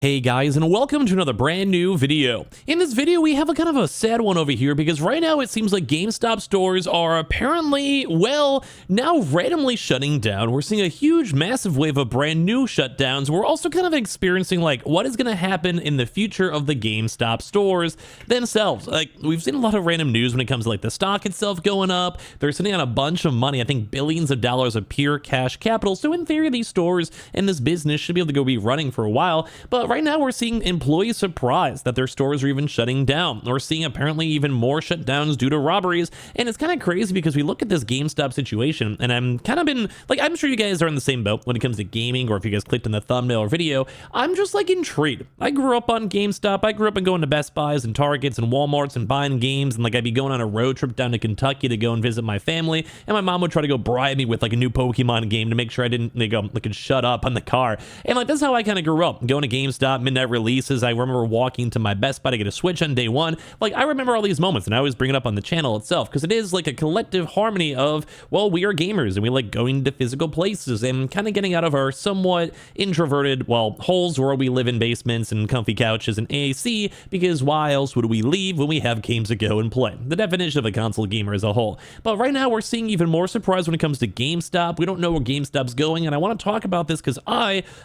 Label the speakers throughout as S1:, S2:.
S1: Hey guys, and welcome to another brand new video. In this video, we have a kind of a sad one over here because right now it seems like GameStop stores are apparently, well, now randomly shutting down. We're seeing a huge, massive wave of brand new shutdowns. We're also kind of experiencing like what is going to happen in the future of the GameStop stores themselves. Like we've seen a lot of random news when it comes to like the stock itself going up. They're sitting on a bunch of money, I think billions of dollars of pure cash capital. So in theory, these stores and this business should be able to be running for a while. But right now we're seeing employees surprised that their stores are even shutting down. We're seeing apparently even more shutdowns due to robberies. And it's kind of crazy because we look at this GameStop situation and I'm kind of been like, I'm sure you guys are in the same boat when it comes to gaming, or if you guys clicked on the thumbnail or video, I'm just like intrigued. I grew up on GameStop. I grew up and going to Best Buys and Targets and Walmarts and buying games. And like I'd be going on a road trip down to Kentucky to go and visit my family. And my mom would try to go bribe me with like a new Pokemon game to make sure I didn't, they could shut up on the car. And like, that's how I kind of grew up, going to GameStop, midnight releases. I remember walking to my Best Buy to get a Switch on day one. Like I remember all these moments, and I always bring it up on the channel itself because it is like a collective harmony of, well, we are gamers and we like going to physical places and kind of getting out of our somewhat introverted, well, holes where we live in basements and comfy couches and AC, because why else would we leave when we have games to go and play? The definition of a console gamer as a whole. But right now we're seeing even more surprise when it comes to GameStop. We don't know where GameStop's going, and I want to talk about this because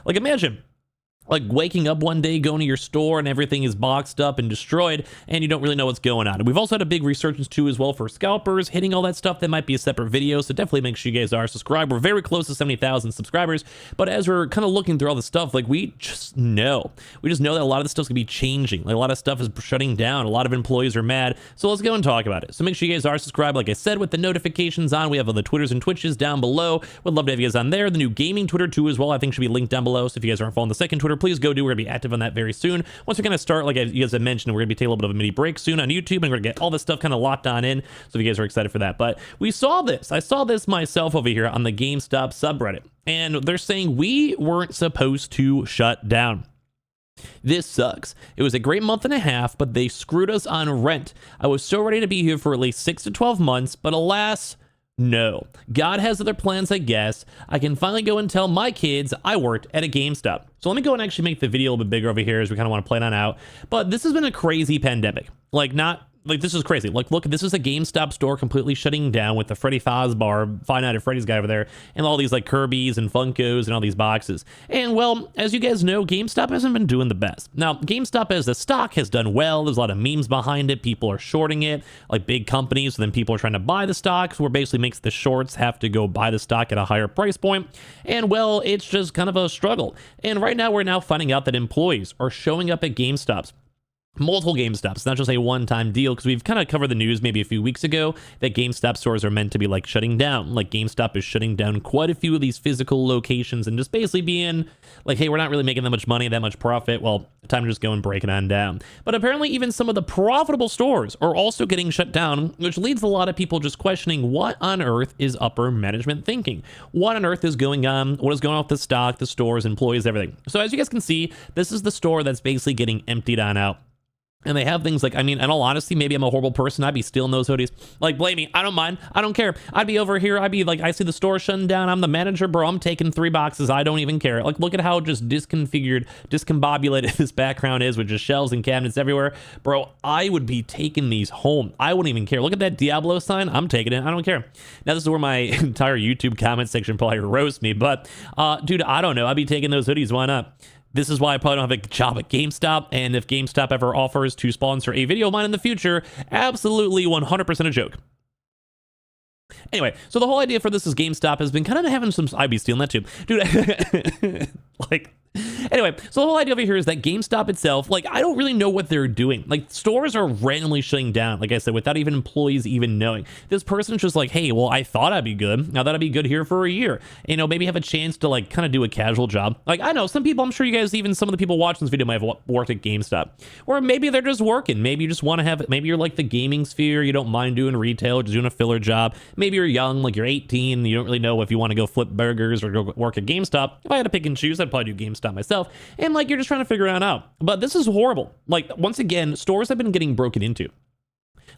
S1: imagine like waking up one day, going to your store and everything is boxed up and destroyed and you don't really know what's going on. And we've also had a big resurgence too as well for scalpers hitting all that stuff. That might be a separate video, so definitely make sure you guys are subscribed. We're very close to 70,000 subscribers, but as we're kind of looking through all the stuff, like we just know that a lot of the stuff's gonna be changing. Like a lot of stuff is shutting down. A lot of employees are mad. So let's go and talk about it. So make sure you guys are subscribed, like I said, with the notifications on. We have all the Twitters and Twitches down below. Would love to have you guys on there. The new gaming Twitter too as well, I think should be linked down below. So if you guys aren't following the second Twitter, please go do. We're gonna be active on that very soon. Once we kind of start, like you guys have mentioned, we're gonna be taking a little bit of a mini break soon on YouTube, and we're gonna get all this stuff kind of locked on in. So if you guys are excited for that, but we saw this. I saw this myself over here on the GameStop subreddit, and they're saying we weren't supposed to shut down. This sucks. It was a great month and a half, but they screwed us on rent. I was so ready to be here for at least 6 to 12 months, but alas, no. God has other plans, I guess. I can finally go and tell my kids I worked at a GameStop. So let me go and actually make the video a little bit bigger over here as we kind of want to plan on out. But this has been a crazy pandemic. This is crazy. Like, look, this is a GameStop store completely shutting down with the Freddy Fazbear, Five Nights at Freddy's guy over there, and all these like Kirby's and Funkos and all these boxes. And well, as you guys know, GameStop hasn't been doing the best. Now, GameStop as a stock has done well. There's a lot of memes behind it. People are shorting it, like big companies. So then people are trying to buy the stocks, where basically makes the shorts have to go buy the stock at a higher price point. And well, it's just kind of a struggle. And right now, we're now finding out that employees are showing up at GameStops. Multiple GameStops, not just a one-time deal, because we've kind of covered the news maybe a few weeks ago that GameStop stores are meant to be like shutting down. Like GameStop is shutting down quite a few of these physical locations and just basically being like, hey, we're not really making that much money, that much profit. Well, time to just go and break it on down. But apparently even some of the profitable stores are also getting shut down, which leads a lot of people just questioning what on earth is upper management thinking? What on earth is going on? What is going on with the stock, the stores, employees, everything? So as you guys can see, this is the store that's basically getting emptied on out. And they have things like, I mean, in all honesty, maybe I'm a horrible person. I'd be stealing those hoodies. Like, blame me. I don't mind. I don't care. I'd be over here. I'd be like, I see the store shutting down. I'm the manager, bro. I'm taking 3 boxes. I don't even care. Like, look at how just discombobulated this background is with just shelves and cabinets everywhere. Bro, I would be taking these home. I wouldn't even care. Look at that Diablo sign. I'm taking it. I don't care. Now, this is where my entire YouTube comment section probably roast me. But, dude, I don't know. I'd be taking those hoodies. Why not? This is why I probably don't have a job at GameStop, and if GameStop ever offers to sponsor a video of mine in the future, absolutely 100% a joke. Anyway, so the whole idea for this is GameStop has been kind of having some... I'd be stealing that too. Dude, like... Anyway, so the whole idea over here is that GameStop itself, like, I don't really know what they're doing. Like, stores are randomly shutting down, like I said, without even employees even knowing. This person's just like, hey, well, I thought I'd be good. Now that I'd be good here for a year. You know, maybe have a chance to, like, kind of do a casual job. Like, I know some people, I'm sure you guys, even some of the people watching this video might have worked at GameStop. Or maybe they're just working. Maybe you just want to have, maybe you're like the gaming sphere. You don't mind doing retail, just doing a filler job. Maybe you're young, like you're 18. You don't really know if you want to go flip burgers or go work at GameStop. If I had to pick and choose, I'd probably do GameStop myself. And like, you're just trying to figure it out. But this is horrible. Like, once again, stores have been getting broken into.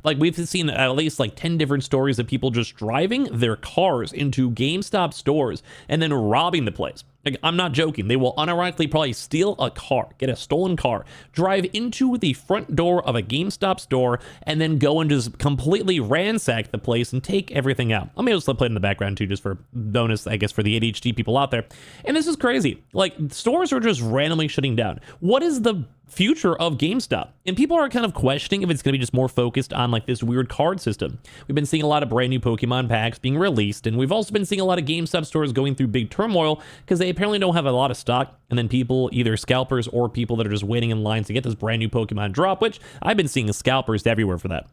S1: Like, we've seen at least like 10 different stories of people just driving their cars into GameStop stores and then robbing the place. Like, I'm not joking. They will unironically probably steal a car, get a stolen car, drive into the front door of a GameStop store, and then go and just completely ransack the place and take everything out. Let me also play it in the background too, just for bonus, I guess, for the ADHD people out there. And this is crazy. Like, stores are just randomly shutting down. What is the future of GameStop? And people are kind of questioning if it's going to be just more focused on like this weird card system. We've been seeing a lot of brand new Pokemon packs being released, and we've also been seeing a lot of GameStop stores going through big turmoil because they apparently don't have a lot of stock, and then people, either scalpers or people that are just waiting in line to get this brand new Pokemon drop, which I've been seeing scalpers everywhere for that.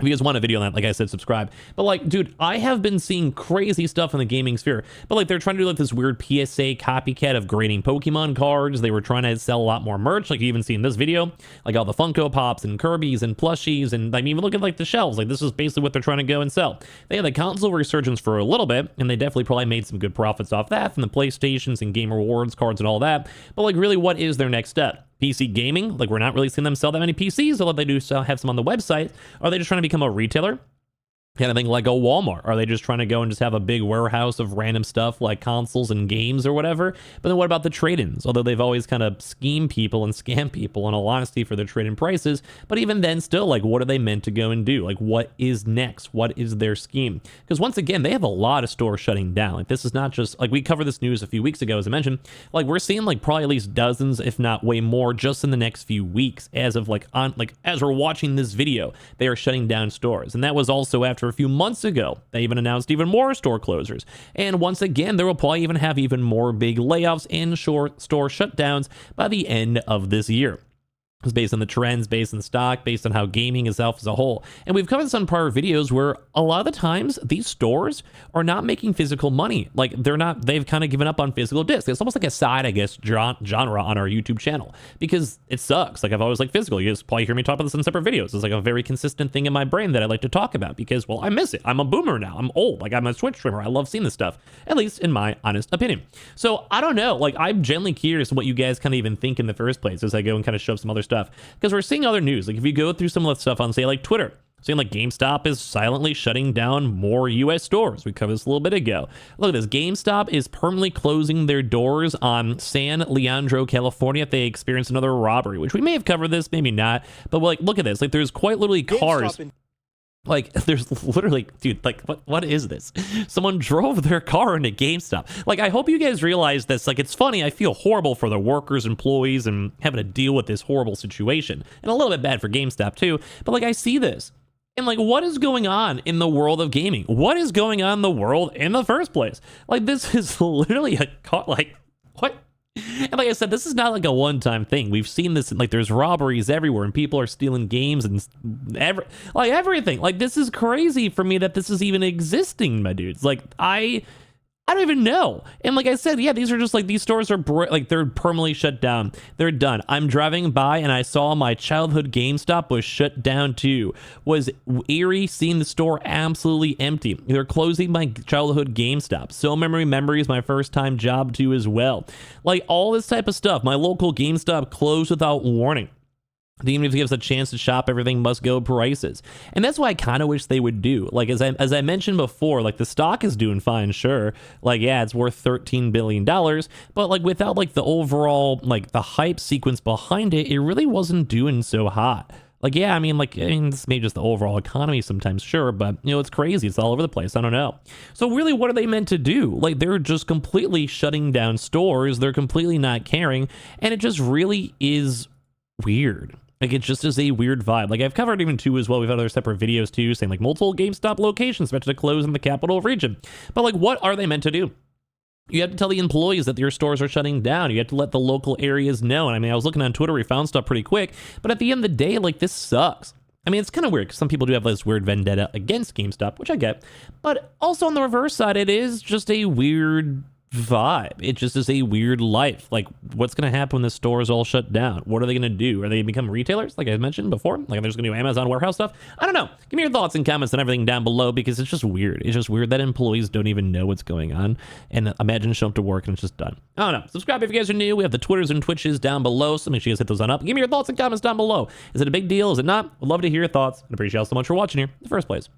S1: If you guys want a video on that, like I said, subscribe. But like, dude, I have been seeing crazy stuff in the gaming sphere. But like, they're trying to do like this weird PSA copycat of grading Pokemon cards. They were trying to sell a lot more merch, like you even see in this video, like all the Funko Pops and Kirby's and plushies. And I mean, even look at like the shelves. Like, this is basically what they're trying to go and sell. They had the console resurgence for a little bit, and they definitely probably made some good profits off that from the PlayStations and Game Rewards cards and all that. But like, really, what is their next step? PC gaming? Like, we're not really seeing them sell that many PCs, although they do have some on the website. Are they just trying to become a retailer? Kind of thing like a Walmart. Are they just trying to go and just have a big warehouse of random stuff like consoles and games or whatever? But then what about the trade-ins? Although they've always kind of schemed people and scam people in all honesty for their trade-in prices. But even then still, like, what are they meant to go and do? Like, what is next? What is their scheme? Because once again, they have a lot of stores shutting down. Like, this is not just, like, we covered this news a few weeks ago, as I mentioned. Like, we're seeing like probably at least dozens, if not way more, just in the next few weeks as of like as we're watching this video, they are shutting down stores. And that was also after a few months ago they even announced even more store closures, and once again there will probably even have even more big layoffs and short store shutdowns by the end of this year. It's based on the trends, based on stock, based on how gaming itself as a whole. And we've covered this on prior videos where a lot of the times these stores are not making physical money. Like, they've kind of given up on physical discs. It's almost like a side, I guess, genre on our YouTube channel, because it sucks. Like, I've always liked physical. You guys probably hear me talk about this in separate videos. It's like a very consistent thing in my brain that I like to talk about because, well, I miss it. I'm a boomer now. I'm old. Like, I'm a Switch streamer. I love seeing this stuff, at least in my honest opinion. So I don't know. Like, I'm genuinely curious what you guys kind of even think in the first place as I go and kind of show some other stuff, because we're seeing other news. Like, if you go through some of the stuff on, say, like Twitter, saying like GameStop is silently shutting down more US stores. We covered this a little bit ago. Look at this. GameStop is permanently closing their doors on San Leandro, California if they experience another robbery, which we may have covered this, maybe not. But like, look at this. Like, there's quite literally cars. Like, there's literally, dude, like, what is this? Someone drove their car into GameStop. Like, I hope you guys realize this. Like, it's funny. I feel horrible for the workers, employees, and having to deal with this horrible situation. And a little bit bad for GameStop, too. But, like, I see this. And, like, what is going on in the world of gaming? What is going on in the world in the first place? Like, this is literally a car, like, what? And like I said, this is not like a one-time thing. We've seen this, like, there's robberies everywhere, and people are stealing games and everything. Like, this is crazy for me that this is even existing, my dudes. Like, I don't even know. And like I said, yeah, these are just like, these stores are like, they're permanently shut down. They're done. I'm driving by and I saw my childhood GameStop was shut down too. Was eerie seeing the store absolutely empty. They're closing my childhood GameStop. So memories, my first time job too as well. Like, all this type of stuff. My local GameStop closed without warning. Even if it gives a chance to shop, everything must go prices. And that's why I kind of wish they would do. Like, as I mentioned before, like, the stock is doing fine, sure. Like, yeah, it's worth $13 billion. But, like, without, like, the overall, like, the hype sequence behind it, it really wasn't doing so hot. Like, yeah, I mean, this may just the overall economy sometimes, sure, but, you know, it's crazy. It's all over the place. I don't know. So really, what are they meant to do? Like, they're just completely shutting down stores. They're completely not caring. And it just really is weird. Like, it just is a weird vibe. Like, I've covered even too as well. We've had other separate videos too, saying like multiple GameStop locations meant to close in the capital region. But like, what are they meant to do? You have to tell the employees that your stores are shutting down. You have to let the local areas know. And I mean, I was looking on Twitter, we found stuff pretty quick. But at the end of the day, like, this sucks. I mean, it's kind of weird because some people do have this weird vendetta against GameStop, which I get. But also on the reverse side, it is just a weird vibe. It just is a weird life. Like, what's going to happen when the store is all shut down? What are they going to do? Are they going to become retailers, like I mentioned before? Like, they're just going to do Amazon warehouse stuff? I don't know. Give me your thoughts and comments and everything down below, because it's just weird. It's just weird that employees don't even know what's going on. And imagine show up to work and it's just done. I don't know. Subscribe if you guys are new. We have the Twitters and Twitches down below, so make sure you guys hit those on up. Give me your thoughts and comments down below. Is it a big deal? Is it not? Would love to hear your thoughts, and appreciate you all so much for watching here in the first place.